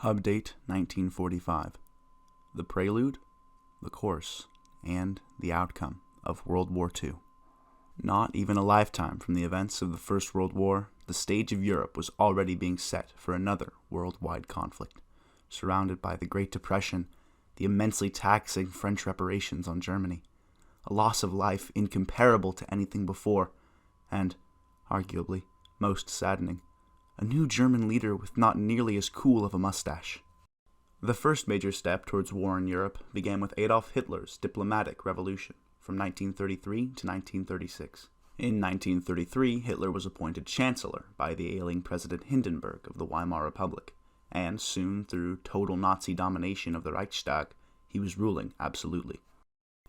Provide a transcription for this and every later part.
Hubdate 1945. The prelude, the course, and the outcome of World War II. Not even a lifetime from the events of the First World War, the stage of Europe was already being set for another worldwide conflict, surrounded by the Great Depression, the immensely taxing French reparations on Germany, a loss of life incomparable to anything before, and, arguably, most saddening, a new German leader with not nearly as cool of a mustache. The first major step towards war in Europe began with Adolf Hitler's diplomatic revolution from 1933 to 1936. In 1933, Hitler was appointed Chancellor by the ailing President Hindenburg of the Weimar Republic, and soon, through total Nazi domination of the Reichstag, he was ruling absolutely.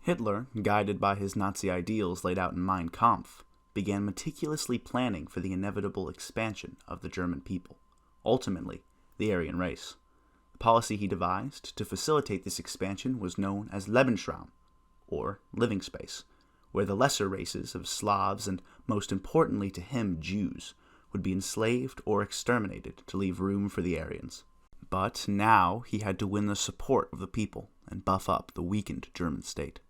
Hitler, guided by his Nazi ideals laid out in Mein Kampf, began meticulously planning for the inevitable expansion of the German people, ultimately the Aryan race. The policy he devised to facilitate this expansion was known as Lebensraum, or living space, where the lesser races of Slavs and, most importantly to him, Jews, would be enslaved or exterminated to leave room for the Aryans. But now he had to win the support of the people and buff up the weakened German state.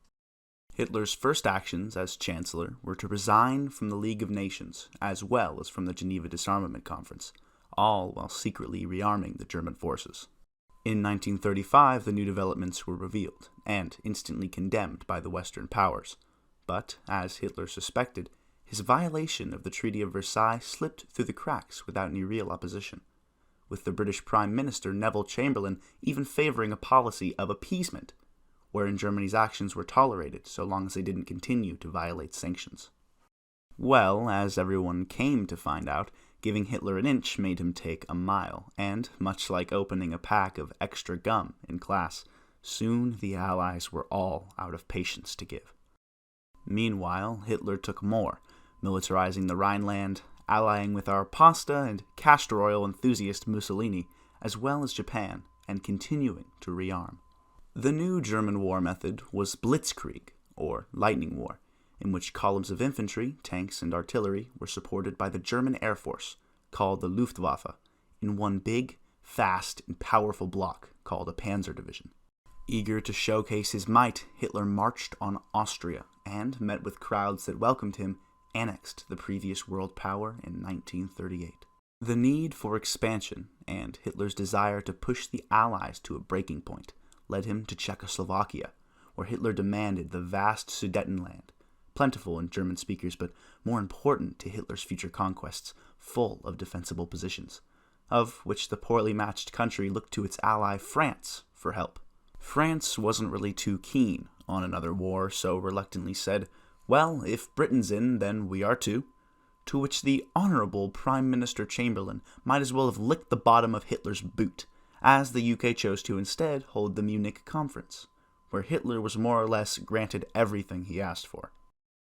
Hitler's first actions as Chancellor were to resign from the League of Nations, as well as from the Geneva Disarmament Conference, all while secretly rearming the German forces. In 1935, the new developments were revealed, and instantly condemned by the Western powers. But, as Hitler suspected, his violation of the Treaty of Versailles slipped through the cracks without any real opposition, with the British Prime Minister Neville Chamberlain even favoring a policy of appeasement, wherein Germany's actions were tolerated so long as they didn't continue to violate sanctions. Well, as everyone came to find out, giving Hitler an inch made him take a mile, and, much like opening a pack of extra gum in class, soon the Allies were all out of patience to give. Meanwhile, Hitler took more, militarizing the Rhineland, allying with our pasta and castor oil enthusiast Mussolini, as well as Japan, and continuing to rearm. The new German war method was Blitzkrieg, or lightning war, in which columns of infantry, tanks, and artillery were supported by the German Air Force, called the Luftwaffe, in one big, fast, and powerful block called a Panzer Division. Eager to showcase his might, Hitler marched on Austria and, met with crowds that welcomed him, annexed the previous world power in 1938. The need for expansion and Hitler's desire to push the Allies to a breaking point led him to Czechoslovakia, where Hitler demanded the vast Sudetenland, plentiful in German speakers but more important to Hitler's future conquests, full of defensible positions, of which the poorly matched country looked to its ally France for help. France wasn't really too keen on another war, so reluctantly said, "Well, if Britain's in, then we are too," to which the Honourable Prime Minister Chamberlain might as well have licked the bottom of Hitler's boot, as the UK chose to instead hold the Munich Conference, where Hitler was more or less granted everything he asked for.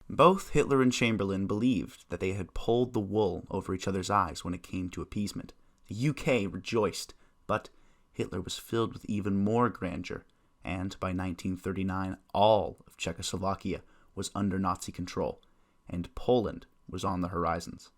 Both Hitler and Chamberlain believed that they had pulled the wool over each other's eyes when it came to appeasement. The UK rejoiced, but Hitler was filled with even more grandeur, and by 1939 all of Czechoslovakia was under Nazi control, and Poland was on the horizons.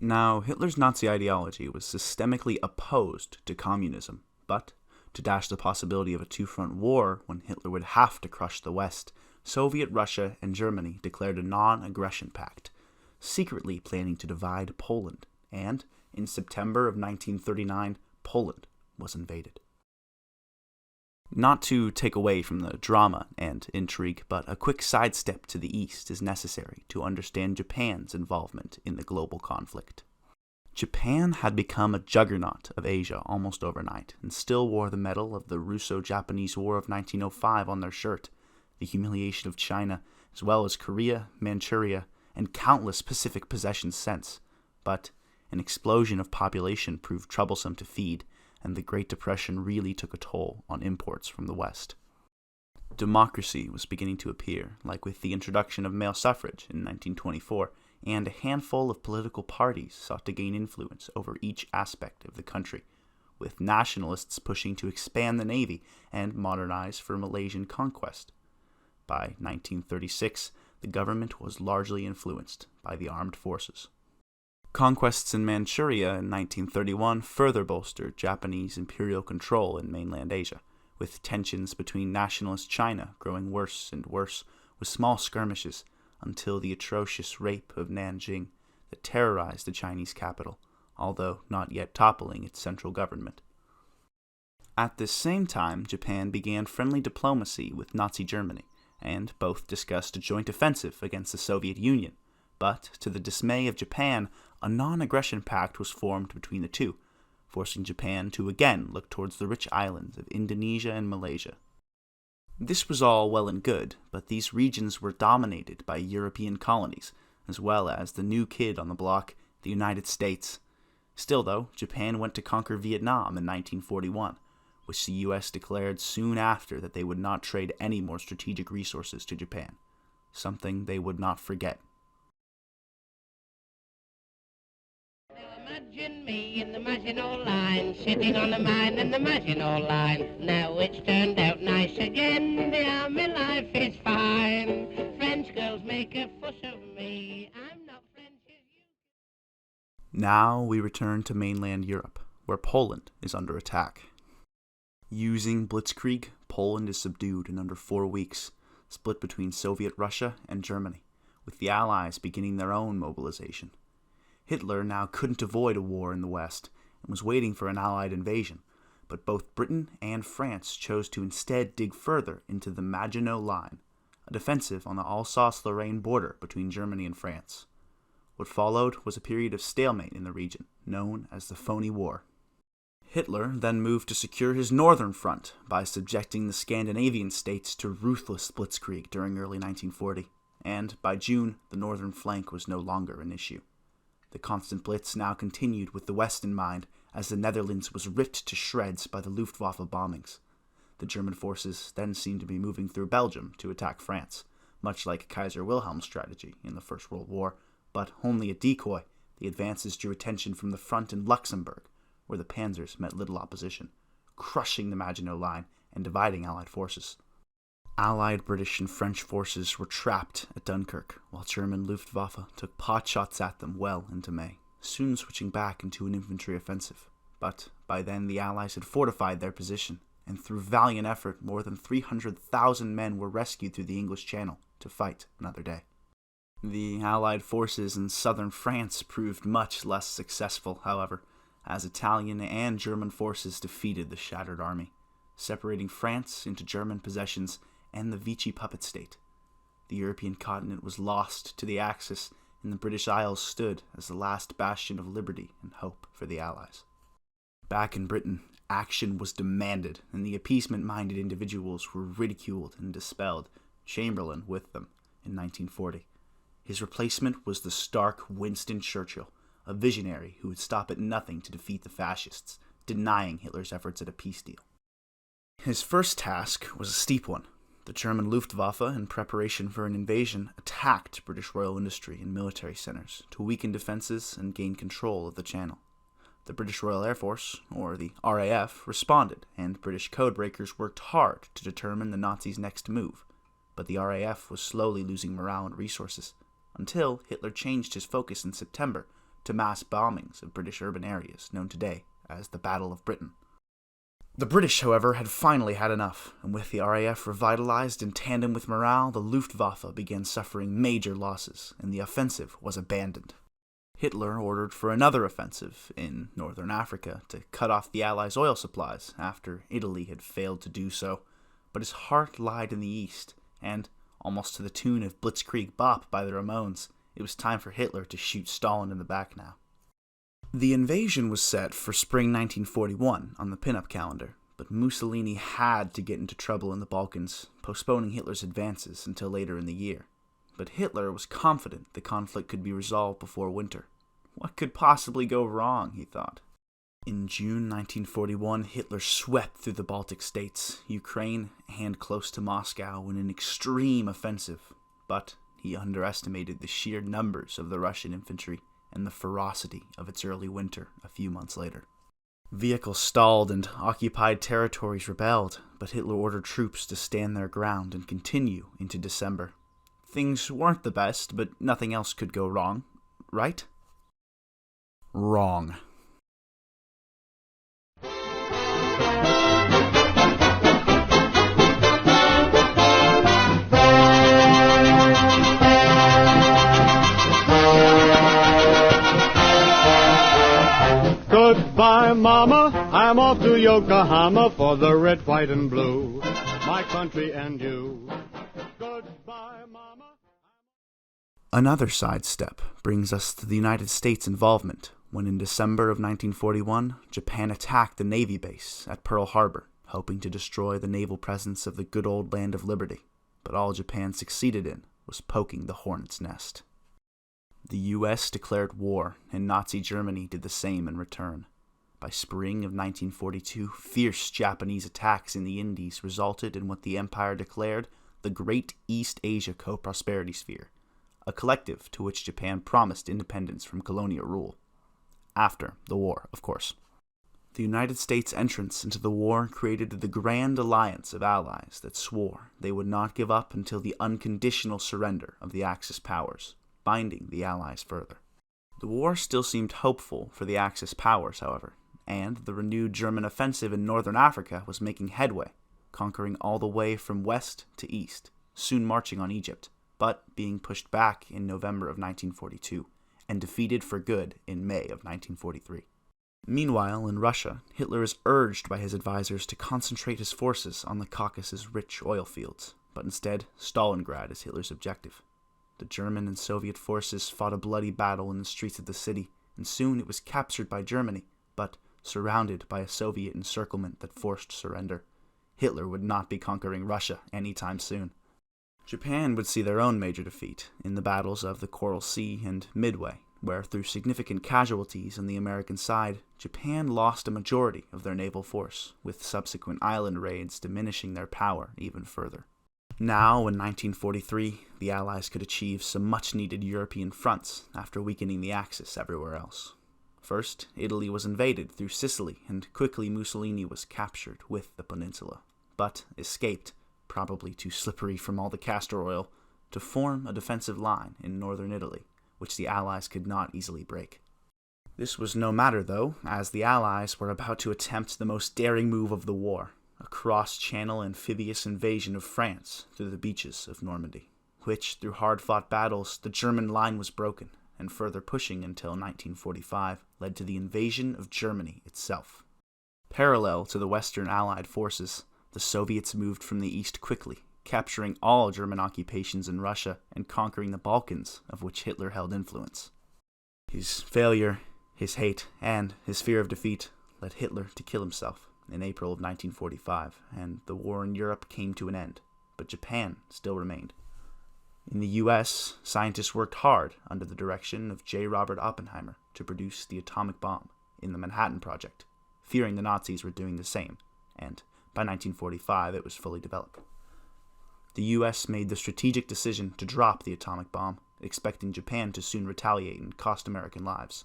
Now, Hitler's Nazi ideology was systemically opposed to communism, but to dash the possibility of a two-front war when Hitler would have to crush the West, Soviet Russia and Germany declared a non-aggression pact, secretly planning to divide Poland, and in September of 1939, Poland was invaded. Not to take away from the drama and intrigue, but a quick sidestep to the east is necessary to understand Japan's involvement in the global conflict. Japan had become a juggernaut of Asia almost overnight, and still wore the medal of the Russo-Japanese War of 1905 on their shirt, the humiliation of China, as well as Korea, Manchuria, and countless Pacific possessions since. But an explosion of population proved troublesome to feed, and the Great Depression really took a toll on imports from the West. Democracy was beginning to appear, like with the introduction of male suffrage in 1924, and a handful of political parties sought to gain influence over each aspect of the country, with nationalists pushing to expand the Navy and modernize for Malaysian conquest. By 1936, the government was largely influenced by the armed forces. Conquests in Manchuria in 1931 further bolstered Japanese imperial control in mainland Asia, with tensions between nationalist China growing worse and worse, with small skirmishes, until the atrocious rape of Nanjing that terrorized the Chinese capital, although not yet toppling its central government. At this same time, Japan began friendly diplomacy with Nazi Germany, and both discussed a joint offensive against the Soviet Union. But, to the dismay of Japan, a non-aggression pact was formed between the two, forcing Japan to again look towards the rich islands of Indonesia and Malaysia. This was all well and good, but these regions were dominated by European colonies, as well as the new kid on the block, the United States. Still, though, Japan went to conquer Vietnam in 1941, which the U.S. declared soon after that they would not trade any more strategic resources to Japan, something they would not forget. Imagine me in the Maginot Line, sitting on the mine in the Maginot Line. Now it's turned out nice again, the army life is fine. French girls make a fuss of me, I'm not French as you. Now we return to mainland Europe, where Poland is under attack. Using blitzkrieg, Poland is subdued in under 4 weeks, split between Soviet Russia and Germany, with the Allies beginning their own mobilization. Hitler now couldn't avoid a war in the West and was waiting for an Allied invasion, but both Britain and France chose to instead dig further into the Maginot Line, a defensive on the Alsace-Lorraine border between Germany and France. What followed was a period of stalemate in the region, known as the Phony War. Hitler then moved to secure his northern front by subjecting the Scandinavian states to ruthless blitzkrieg during early 1940, and by June, the northern flank was no longer an issue. The constant blitz now continued with the West in mind, as the Netherlands was ripped to shreds by the Luftwaffe bombings. The German forces then seemed to be moving through Belgium to attack France, much like Kaiser Wilhelm's strategy in the First World War, but only a decoy. The advances drew attention from the front in Luxembourg, where the panzers met little opposition, crushing the Maginot Line and dividing Allied forces. Allied British and French forces were trapped at Dunkirk, while German Luftwaffe took potshots at them well into May, soon switching back into an infantry offensive. But by then the Allies had fortified their position, and through valiant effort more than 300,000 men were rescued through the English Channel to fight another day. The Allied forces in southern France proved much less successful, however, as Italian and German forces defeated the shattered army, separating France into German possessions and the Vichy puppet state. The European continent was lost to the Axis, and the British Isles stood as the last bastion of liberty and hope for the Allies. Back in Britain, action was demanded, and the appeasement-minded individuals were ridiculed and dispelled, Chamberlain with them, in 1940. His replacement was the stark Winston Churchill, a visionary who would stop at nothing to defeat the fascists, denying Hitler's efforts at a peace deal. His first task was a steep one. The German Luftwaffe, in preparation for an invasion, attacked British Royal Industry and military centers to weaken defenses and gain control of the Channel. The British Royal Air Force, or the RAF, responded, and British codebreakers worked hard to determine the Nazis' next move. But the RAF was slowly losing morale and resources, until Hitler changed his focus in September to mass bombings of British urban areas, known today as the Battle of Britain. The British, however, had finally had enough, and with the RAF revitalized in tandem with morale, the Luftwaffe began suffering major losses, and the offensive was abandoned. Hitler ordered for another offensive in northern Africa to cut off the Allies' oil supplies after Italy had failed to do so, but his heart lied in the east, and, almost to the tune of Blitzkrieg Bop by the Ramones, it was time for Hitler to shoot Stalin in the back now. The invasion was set for spring 1941 on the pinup calendar, but Mussolini had to get into trouble in the Balkans, postponing Hitler's advances until later in the year. But Hitler was confident the conflict could be resolved before winter. What could possibly go wrong, he thought. In June 1941, Hitler swept through the Baltic states, Ukraine, and close to Moscow in an extreme offensive, but he underestimated the sheer numbers of the Russian infantry and the ferocity of its early winter a few months later. Vehicles stalled and occupied territories rebelled, but Hitler ordered troops to stand their ground and continue into December. Things weren't the best, but nothing else could go wrong, right? Wrong. Goodbye, Mama, I'm off to Yokohama for the red, white, and blue, my country and you. Goodbye, Mama. Another sidestep brings us to the United States' involvement when in December of 1941, Japan attacked the Navy base at Pearl Harbor, hoping to destroy the naval presence of the good old land of liberty. But all Japan succeeded in was poking the hornet's nest. The U.S. declared war, and Nazi Germany did the same in return. By spring of 1942, fierce Japanese attacks in the Indies resulted in what the empire declared the Great East Asia Co-Prosperity Sphere, a collective to which Japan promised independence from colonial rule. After the war, of course. The United States' entrance into the war created the Grand Alliance of Allies that swore they would not give up until the unconditional surrender of the Axis powers, binding the Allies further. The war still seemed hopeful for the Axis powers, however, and the renewed German offensive in northern Africa was making headway, conquering all the way from west to east, soon marching on Egypt, but being pushed back in November of 1942, and defeated for good in May of 1943. Meanwhile, in Russia, Hitler is urged by his advisors to concentrate his forces on the Caucasus' rich oil fields, but instead, Stalingrad is Hitler's objective. The German and Soviet forces fought a bloody battle in the streets of the city, and soon it was captured by Germany, but surrounded by a Soviet encirclement that forced surrender. Hitler would not be conquering Russia anytime soon. Japan would see their own major defeat in the battles of the Coral Sea and Midway, where through significant casualties on the American side, Japan lost a majority of their naval force, with subsequent island raids diminishing their power even further. Now, in 1943, the Allies could achieve some much-needed European fronts after weakening the Axis everywhere else. First, Italy was invaded through Sicily, and quickly Mussolini was captured with the peninsula, but escaped, probably too slippery from all the castor oil, to form a defensive line in northern Italy, which the Allies could not easily break. This was no matter, though, as the Allies were about to attempt the most daring move of the war, a cross-channel amphibious invasion of France through the beaches of Normandy, which, through hard-fought battles, the German line was broken, and further pushing until 1945 led to the invasion of Germany itself. Parallel to the Western Allied forces, the Soviets moved from the east quickly, capturing all German occupations in Russia and conquering the Balkans, of which Hitler held influence. His failure, his hate, and his fear of defeat led Hitler to kill himself in April of 1945, and the war in Europe came to an end, but Japan still remained. In the U.S., scientists worked hard under the direction of J. Robert Oppenheimer to produce the atomic bomb in the Manhattan Project, fearing the Nazis were doing the same, and by 1945 it was fully developed. The U.S. made the strategic decision to drop the atomic bomb, expecting Japan to soon retaliate and cost American lives.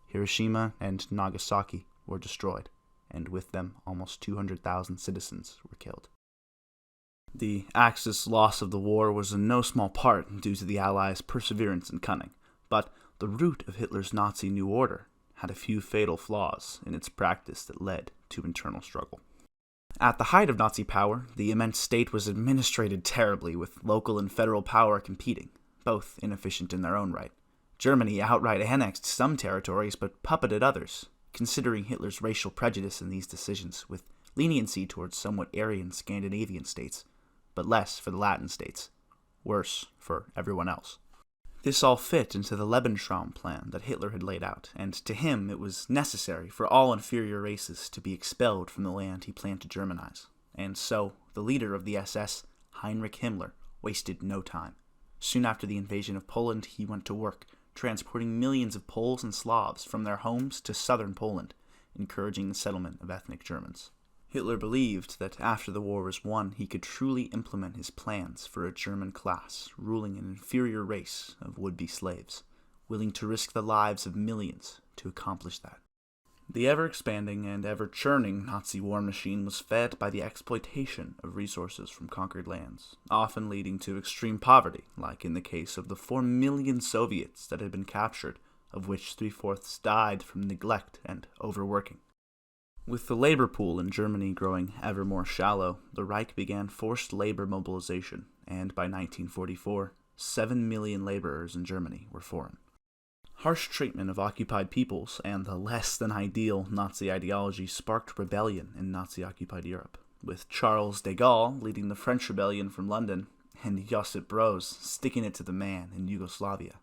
Hiroshima and Nagasaki were destroyed, and with them almost 200,000 citizens were killed. The Axis loss of the war was in no small part due to the Allies' perseverance and cunning, but the root of Hitler's Nazi New Order had a few fatal flaws in its practice that led to internal struggle. At the height of Nazi power, the immense state was administrated terribly, with local and federal power competing, both inefficient in their own right. Germany outright annexed some territories but puppeted others, considering Hitler's racial prejudice in these decisions, with leniency towards somewhat Aryan Scandinavian states, but less for the Latin states, worse for everyone else. This all fit into the Lebensraum plan that Hitler had laid out, and to him it was necessary for all inferior races to be expelled from the land he planned to Germanize. And so, the leader of the SS, Heinrich Himmler, wasted no time. Soon after the invasion of Poland, he went to work, transporting millions of Poles and Slavs from their homes to southern Poland, encouraging the settlement of ethnic Germans. Hitler believed that after the war was won, he could truly implement his plans for a German class ruling an inferior race of would-be slaves, willing to risk the lives of millions to accomplish that. The ever-expanding and ever-churning Nazi war machine was fed by the exploitation of resources from conquered lands, often leading to extreme poverty, like in the case of the 4 million Soviets that had been captured, of which 3/4 died from neglect and overworking. With the labor pool in Germany growing ever more shallow, the Reich began forced labor mobilization, and by 1944, 7 million laborers in Germany were foreign. Harsh treatment of occupied peoples and the less-than-ideal Nazi ideology sparked rebellion in Nazi-occupied Europe, with Charles de Gaulle leading the French rebellion from London and Josip Broz sticking it to the man in Yugoslavia.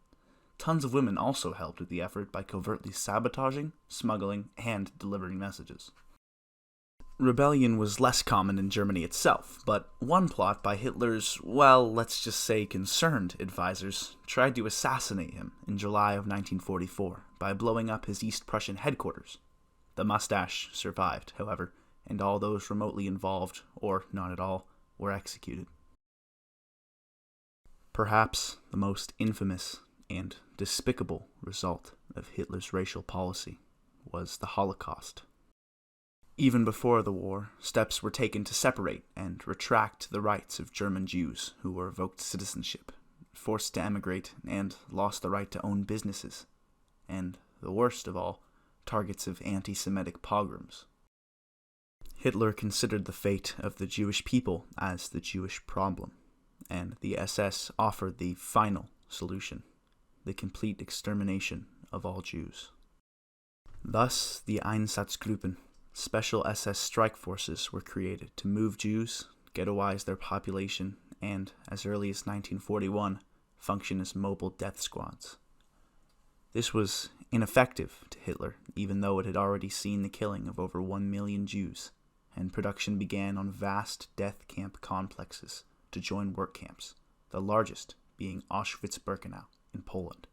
Tons of women also helped with the effort by covertly sabotaging, smuggling, and delivering messages. Rebellion was less common in Germany itself, but one plot by Hitler's, well, let's just say concerned advisors tried to assassinate him in July of 1944 by blowing up his East Prussian headquarters. The mustache survived, however, and all those remotely involved, or not at all, were executed. Perhaps the most infamous and despicable result of Hitler's racial policy was the Holocaust. Even before the war, steps were taken to separate and retract the rights of German Jews who were revoked citizenship, forced to emigrate, and lost the right to own businesses, and, the worst of all, targets of anti-Semitic pogroms. Hitler considered the fate of the Jewish people as the Jewish problem, and the SS offered the final solution: the complete extermination of all Jews. Thus, the Einsatzgruppen, special SS strike forces, were created to move Jews, ghettoize their population, and, as early as 1941, function as mobile death squads. This was ineffective to Hitler, even though it had already seen the killing of over 1 million Jews, and production began on vast death camp complexes to join work camps, the largest being Auschwitz-Birkenau in Poland.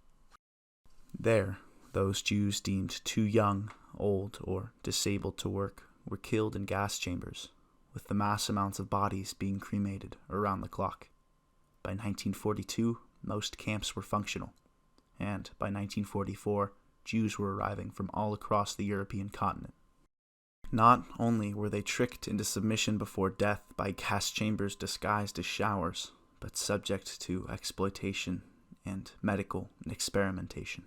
There, those Jews deemed too young, old, or disabled to work were killed in gas chambers, with the mass amounts of bodies being cremated around the clock. By 1942, most camps were functional, and by 1944, Jews were arriving from all across the European continent. Not only were they tricked into submission before death by gas chambers disguised as showers, but subject to exploitation and medical experimentation.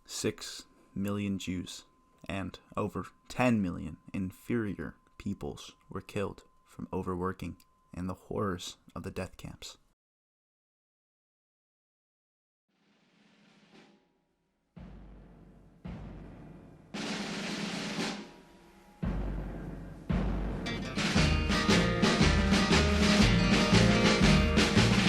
6 million Jews and over 10 million inferior peoples were killed from overworking and the horrors of the death camps.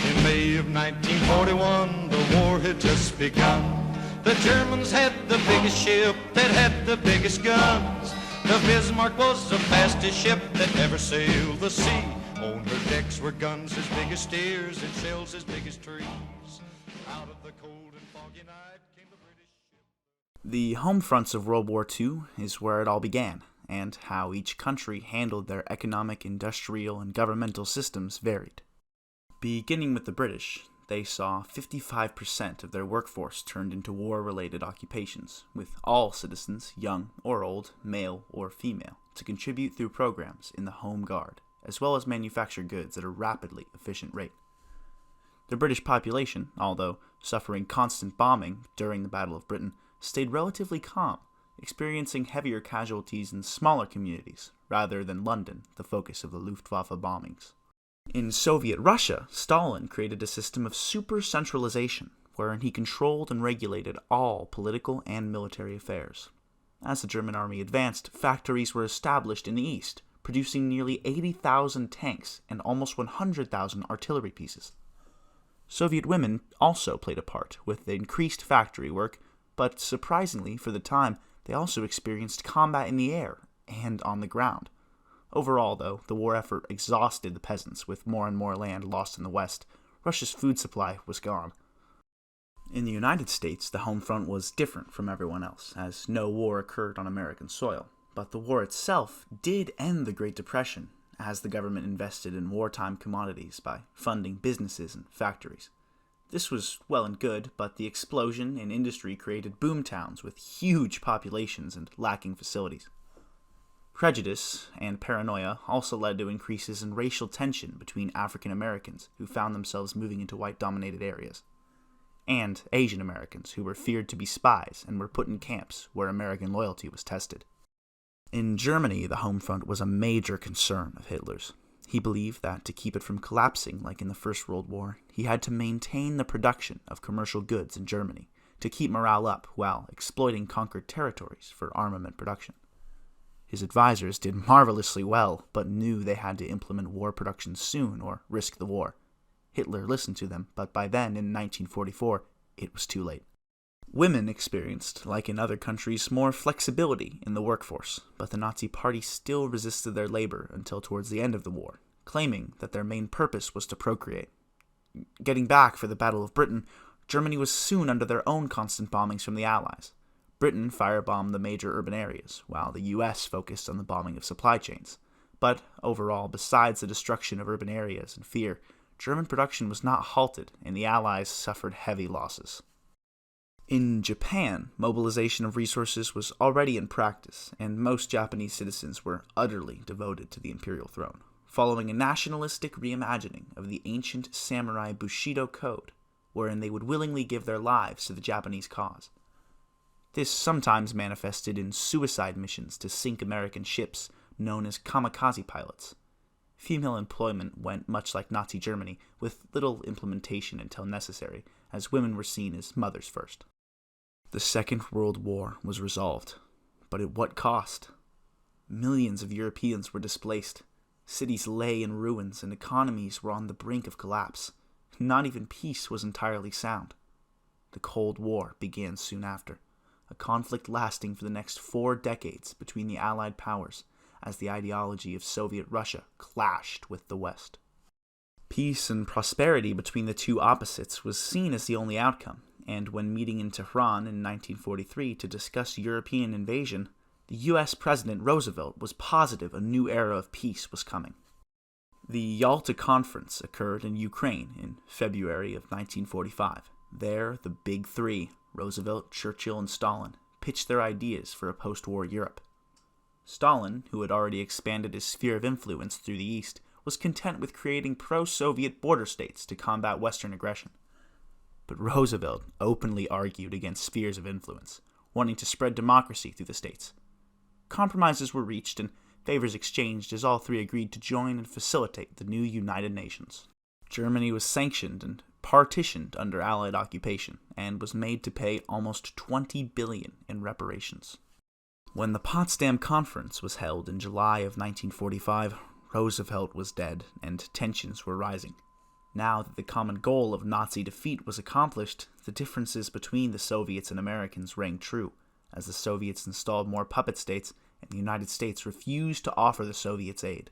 In May of 1941, the war had just begun. The Germans had the biggest ship that had the biggest guns. The Bismarck was the fastest ship that ever sailed the sea. On her decks were guns as big as steers and shells as big as trees. Out of the cold and foggy night came the British ship. The home fronts of World War II is where it all began, and how each country handled their economic, industrial, and governmental systems varied. Beginning with the British, they saw 55% of their workforce turned into war-related occupations, with all citizens, young or old, male or female, to contribute through programs in the Home Guard, as well as manufacture goods at a rapidly efficient rate. The British population, although suffering constant bombing during the Battle of Britain, stayed relatively calm, experiencing heavier casualties in smaller communities, rather than London, the focus of the Luftwaffe bombings. In Soviet Russia, Stalin created a system of super-centralization, wherein he controlled and regulated all political and military affairs. As the German army advanced, factories were established in the east, producing nearly 80,000 tanks and almost 100,000 artillery pieces. Soviet women also played a part, with increased factory work, but surprisingly, for the time, they also experienced combat in the air and on the ground. Overall, though, the war effort exhausted the peasants, with more and more land lost in the West. Russia's food supply was gone. In the United States, the home front was different from everyone else, as no war occurred on American soil. But the war itself did end the Great Depression, as the government invested in wartime commodities by funding businesses and factories. This was well and good, but the explosion in industry created boom towns with huge populations and lacking facilities. Prejudice and paranoia also led to increases in racial tension between African Americans who found themselves moving into white-dominated areas. and Asian Americans who were feared to be spies and were put in camps where American loyalty was tested. In Germany, the home front was a major concern of Hitler's. He believed that to keep it from collapsing like in the First World War, he had to maintain the production of commercial goods in Germany to keep morale up while exploiting conquered territories for armament production. His advisors did marvelously well, but knew they had to implement war production soon or risk the war. Hitler listened to them, but by then, in 1944, it was too late. Women experienced, like in other countries, more flexibility in the workforce, but the Nazi Party still resisted their labor until towards the end of the war, claiming that their main purpose was to procreate. Getting back for the Battle of Britain, Germany was soon under their own constant bombings from the Allies. Britain firebombed the major urban areas, while the U.S. focused on the bombing of supply chains. But overall, besides the destruction of urban areas and fear, German production was not halted, and the Allies suffered heavy losses. In Japan, mobilization of resources was already in practice, and most Japanese citizens were utterly devoted to the imperial throne, following a nationalistic reimagining of the ancient samurai Bushido code, wherein they would willingly give their lives to the Japanese cause. This sometimes manifested in suicide missions to sink American ships known as kamikaze pilots. Female employment went much like Nazi Germany, with little implementation until necessary, as women were seen as mothers first. The Second World War was resolved, but at what cost? Millions of Europeans were displaced. Cities lay in ruins and economies were on the brink of collapse. Not even peace was entirely sound. The Cold War began soon after, a conflict lasting for the next 4 decades between the Allied powers as the ideology of Soviet Russia clashed with the West. Peace and prosperity between the two opposites was seen as the only outcome, and when meeting in Tehran in 1943 to discuss European invasion, the U.S. President Roosevelt was positive a new era of peace was coming. The Yalta Conference occurred in Ukraine in February of 1945. There, the Big Three, Roosevelt, Churchill, and Stalin, pitched their ideas for a post-war Europe. Stalin, who had already expanded his sphere of influence through the East, was content with creating pro-Soviet border states to combat Western aggression. But Roosevelt openly argued against spheres of influence, wanting to spread democracy through the states. Compromises were reached and favors exchanged as all three agreed to join and facilitate the new United Nations. Germany was sanctioned and partitioned under Allied occupation and was made to pay almost $20 billion in reparations. When the Potsdam Conference was held in July of 1945, Roosevelt was dead and tensions were rising. Now that the common goal of Nazi defeat was accomplished, the differences between the Soviets and Americans rang true, as the Soviets installed more puppet states and the United States refused to offer the Soviets aid.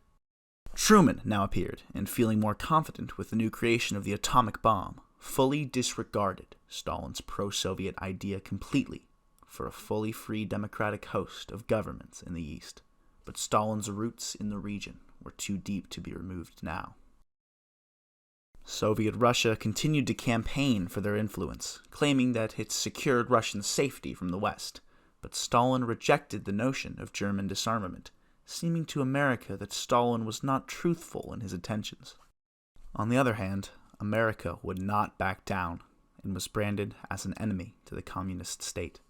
Truman now appeared, and feeling more confident with the new creation of the atomic bomb, fully disregarded Stalin's pro-Soviet idea completely for a fully free democratic host of governments in the East. But Stalin's roots in the region were too deep to be removed now. Soviet Russia continued to campaign for their influence, claiming that it secured Russian safety from the West, but Stalin rejected the notion of German disarmament, seeming to America that Stalin was not truthful in his intentions. On the other hand, America would not back down and was branded as an enemy to the communist state.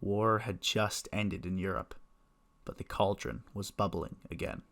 War had just ended in Europe, but the cauldron was bubbling again.